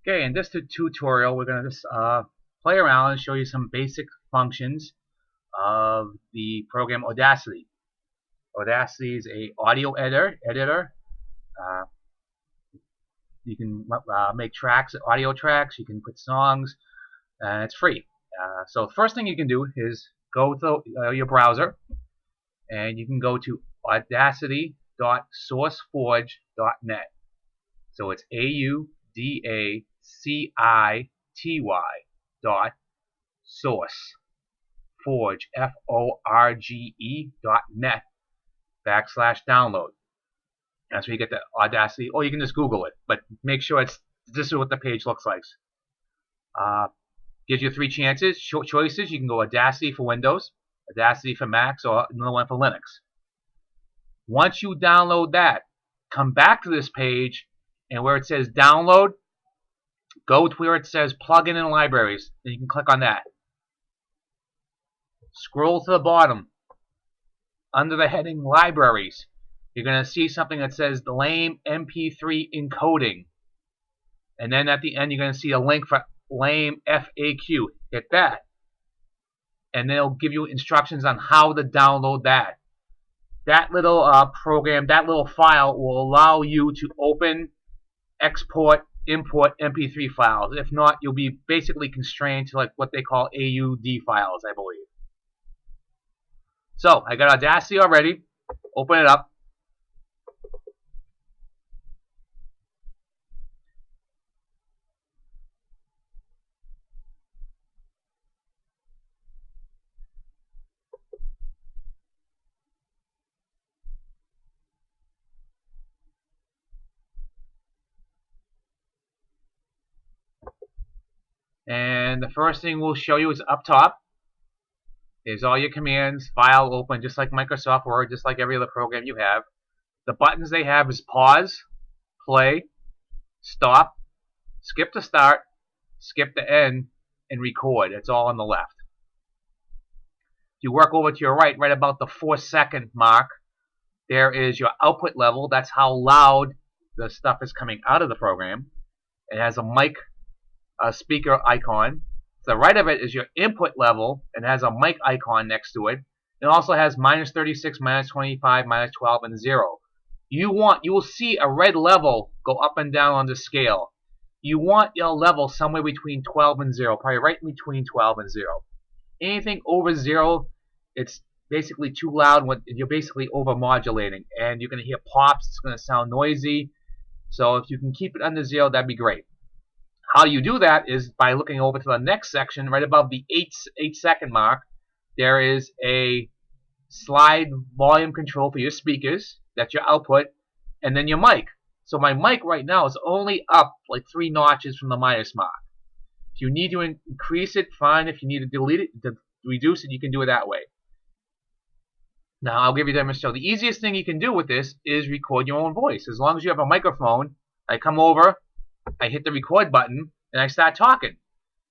Okay, in this tutorial, we're going to just play around and show you some basic functions of the program Audacity. Audacity is a audio editor. Uh, you can make tracks, audio tracks. You can put songs, and it's free. So the first thing you can do is go to your browser, and you can go to audacity.sourceforge.net. So it's AUDACITY dot source forge FORGE.net /download. That's where you get the Audacity, or you can just Google it, but make sure this is what the page looks like. Gives you three choices. You can go Audacity for Windows, Audacity for Macs, or another one for Linux. Once you download that, come back to this page, and where it says download, go to where it says plugin and libraries, and you can click on that. Scroll to the bottom. Under the heading libraries, you're going to see something that says the lame MP3 encoding. And then at the end, you're going to see a link for lame FAQ. Hit that. And then it'll give you instructions on how to download that. That little program, that little file will allow you to open, export, import MP3 files. If not, you'll be basically constrained to like what they call AUD files, I believe. So I got Audacity already. Open it up. And the first thing we'll show you is up top. There's all your commands, file open, just like Microsoft Word, just like every other program you have. The buttons they have is pause, play, stop, skip to start, skip to end, and record. It's all on the left. If you work over to your right about the 4-second mark, there is your output level. That's how loud the stuff is coming out of the program. It has a mic speaker icon. To the right of it is your input level and has a mic icon next to it. It also has -36, -25, -12, and 0. You will see a red level go up and down on the scale. You want your level somewhere between 12 and 0, probably right in between 12 and 0. Anything over 0, it's basically too loud. You're basically over-modulating, and you're going to hear pops. It's going to sound noisy. So if you can keep it under 0, that'd be great. How you do that is by looking over to the next section, right above the 8-second mark. There is a slide volume control for your speakers. That's your output, and then your mic. So my mic right now is only up like 3 notches from the minus mark. If you need to increase it, fine. If you need to delete it, to reduce it, you can do it that way. Now I'll give you a demonstration. The easiest thing you can do with this is record your own voice. As long as you have a microphone, I come over, I hit the record button, and I start talking.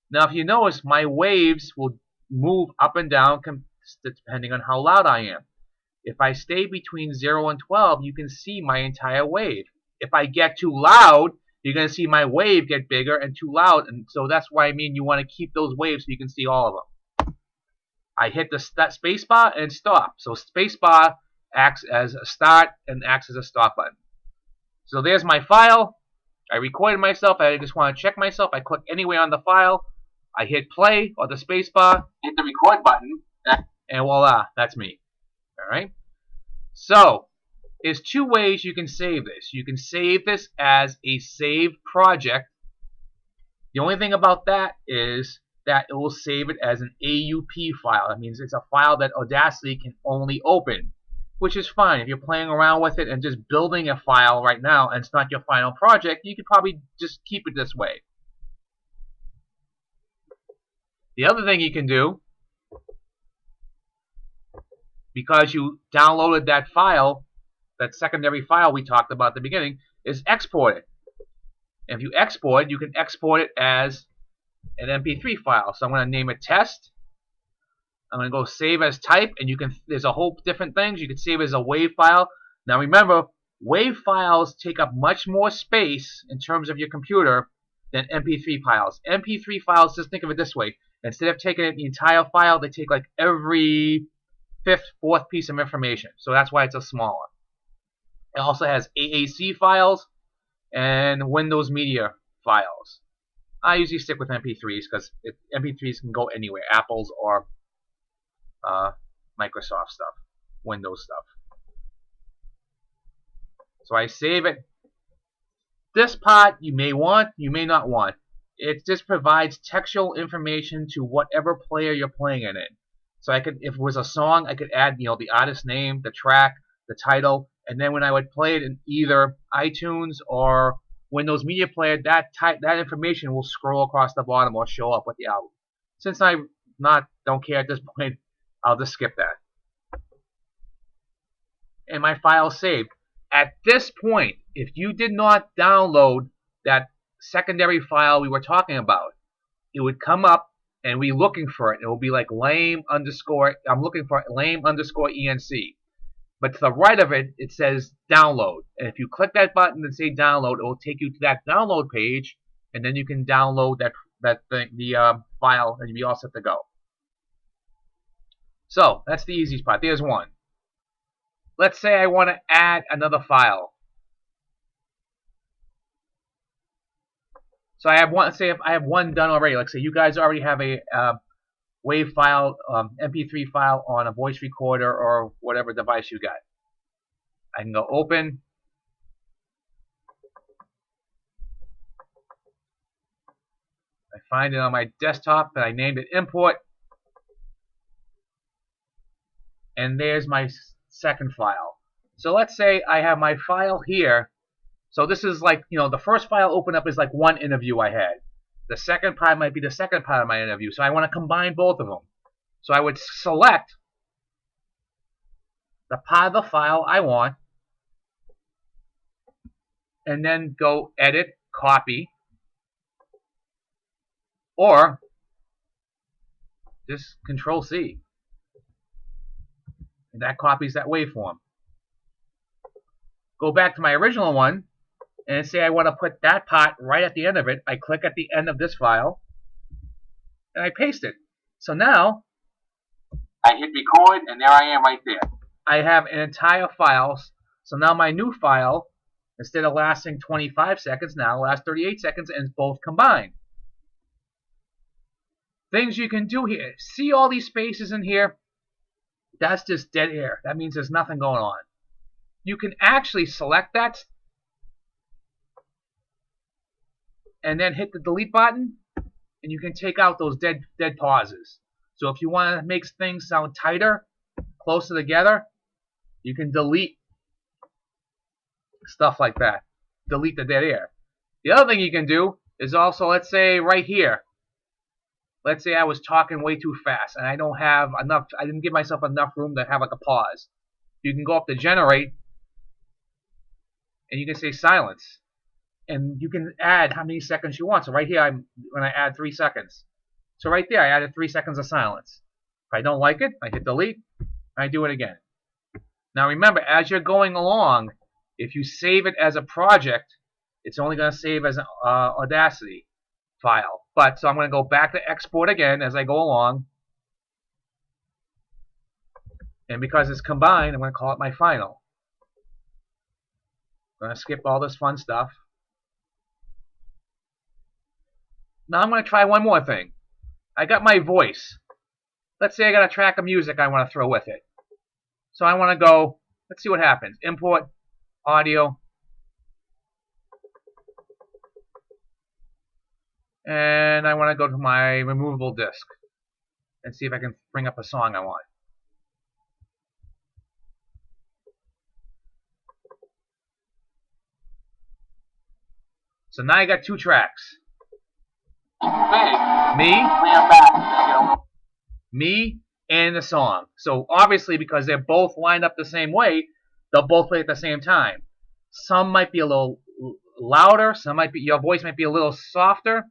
Now if you notice, my waves will move up and down depending on how loud I am. If I stay between 0 and 12, you can see my entire wave. If I get too loud, you're going to see my wave get bigger and too loud. And so that's why I mean you want to keep those waves so you can see all of them. I hit the space bar and stop. So space bar acts as a start and acts as a stop button. So there's my file. I recorded myself. I just want to check myself. I click anywhere on the file. I hit play or the space bar, hit the record button, and voila, that's me. Alright? So, there's 2 ways you can save this. You can save this as a saved project. The only thing about that is that it will save it as an AUP file. That means it's a file that Audacity can only open, which is fine. If you're playing around with it and just building a file right now and it's not your final project, you could probably just keep it this way. The other thing you can do, because you downloaded that file, that secondary file we talked about at the beginning, is export it. And if you export, you can export it as an MP3 file. So I'm going to name it test. I'm going to go save as type, and there's a whole different things. You can save as a WAV file. Now remember, WAV files take up much more space in terms of your computer than MP3 files. MP3 files, just think of it this way. Instead of taking the entire file, they take like every fifth, fourth piece of information. So that's why it's a smaller. It also has AAC files and Windows Media files. I usually stick with MP3s because MP3s can go anywhere, Apple's or Microsoft stuff, Windows stuff. So I save it. This part you may want, you may not want. It just provides textual information to whatever player you're playing it in. So I could, if it was a song, I could add, the artist name, the track, the title, and then when I would play it in either iTunes or Windows Media Player, that information will scroll across the bottom or show up with the album. Since I don't care at this point, I'll just skip that. And my file is saved. At this point, if you did not download that secondary file we were talking about, it would come up and we're looking for it. It will be like lame underscore, I'm looking for lame underscore ENC. But to the right of it, it says download. And if you click that button and say download, it will take you to that download page, and then you can download the file, and you'll be all set to go. So that's the easiest part. There's one. Let's say I want to add another file. So I have one. Say if I have one done already. Like say you guys already have a WAV file, MP3 file on a voice recorder or whatever device you got. I can go open. I find it on my desktop and I named it import. And there's my second file. So let's say I have my file here. So this is like, the first file open up is like one interview I had. The second part might be the second part of my interview. So I want to combine both of them. So I would select the part of the file I want and then go edit, copy, or just Control C. And that copies that waveform. Go back to my original one and say I want to put that part right at the end of it. I click at the end of this file and I paste it. So now I hit record and there I am right there. I have an entire file. So now my new file, instead of lasting 25 seconds, now lasts 38 seconds and it's both combined. Things you can do here. See all these spaces in here? That's just dead air. That means there's nothing going on. You can actually select that and then hit the delete button and you can take out those dead pauses. So if you want to make things sound tighter, closer together, you can delete stuff like that. Delete the dead air. The other thing you can do is also, let's say right here, let's say I was talking way too fast and I don't have enough, I didn't give myself enough room to have like a pause. You can go up to generate and you can say silence. And you can add how many seconds you want. So right here, I'm going to add 3 seconds. So right there, I added 3 seconds of silence. If I don't like it, I hit delete, and I do it again. Now remember, as you're going along, if you save it as a project, it's only going to save as an Audacity file. But so I'm going to go back to export again as I go along. And because it's combined, I'm going to call it my final. I'm going to skip all this fun stuff. Now I'm going to try one more thing. I got my voice. Let's say I got a track of music I want to throw with it. So I want to go, let's see what happens. Import, audio. And I want to go to my removable disk and see if I can bring up a song I want. So now I got 2 tracks. Me and the song. So obviously, because they're both lined up the same way, they'll both play at the same time. Some might be a little louder, your voice might be a little softer.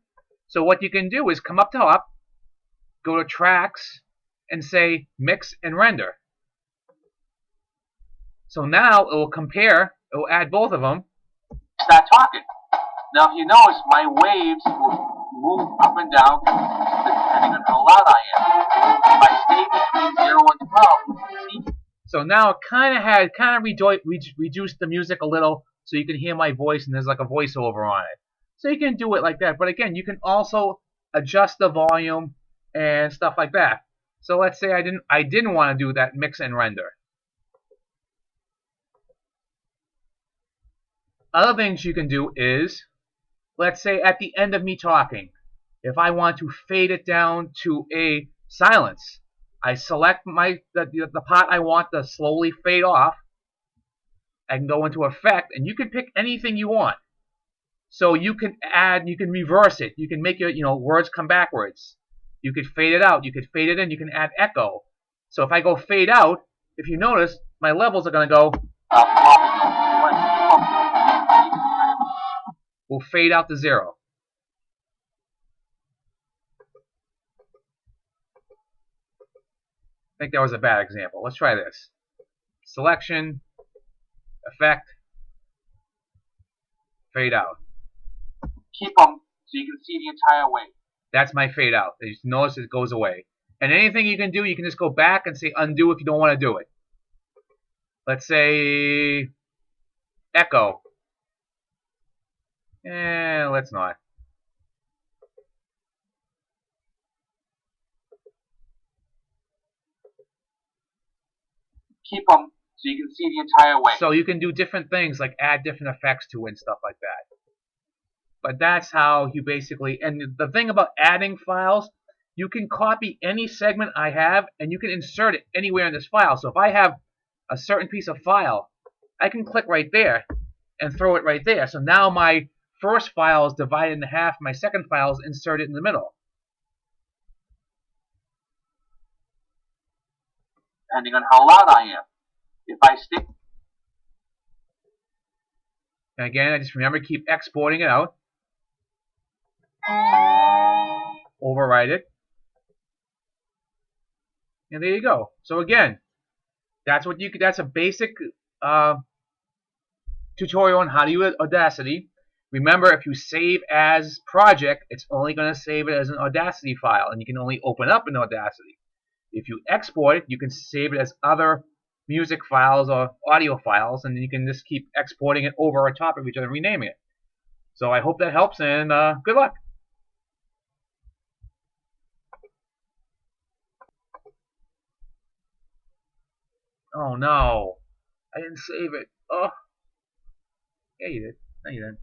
So what you can do is come up top, go to tracks, and say mix and render. So now it will compare, it will add both of them. Start talking. Now, if you notice, my waves will move up and down depending on how loud I am. If I stay between 0 and 12, you can see. So now it kind of reduced the music a little, so you can hear my voice, and there's like a voiceover on it. So you can do it like that. But again, you can also adjust the volume and stuff like that. So let's say I didn't want to do that mix and render. Other things you can do is, let's say at the end of me talking, if I want to fade it down to a silence, I select the part I want to slowly fade off. I can go into effect, and you can pick anything you want. So you can add, you can reverse it, you can make your words come backwards. You could fade it out, you could fade it in, you can add echo. So if I go fade out, if you notice, my levels are going to go. Will fade out to 0. I think that was a bad example. Let's try this. Selection, effect, fade out. Keep them so you can see the entire wave. That's my fade out. You notice it goes away. And anything you can do, you can just go back and say undo if you don't want to do it. Let's say echo. Let's not. Keep them so you can see the entire wave. So you can do different things like add different effects to it and stuff like that. But that's how you basically, and the thing about adding files, you can copy any segment I have and you can insert it anywhere in this file. So if I have a certain piece of file, I can click right there and throw it right there. So now my first file is divided in half, my second file is inserted in the middle. Depending on how loud I am. If I stick. And again, I just remember keep exporting it out. Overwrite it. And there you go. So again, that's a basic tutorial on how to use Audacity. Remember, if you save as project, it's only going to save it as an Audacity file, and you can only open up in Audacity. If you export it, you can save it as other music files or audio files, and you can just keep exporting it over or top of each other and renaming it. So I hope that helps, and good luck. Oh no, I didn't save it. Oh, yeah, you did. No, you didn't.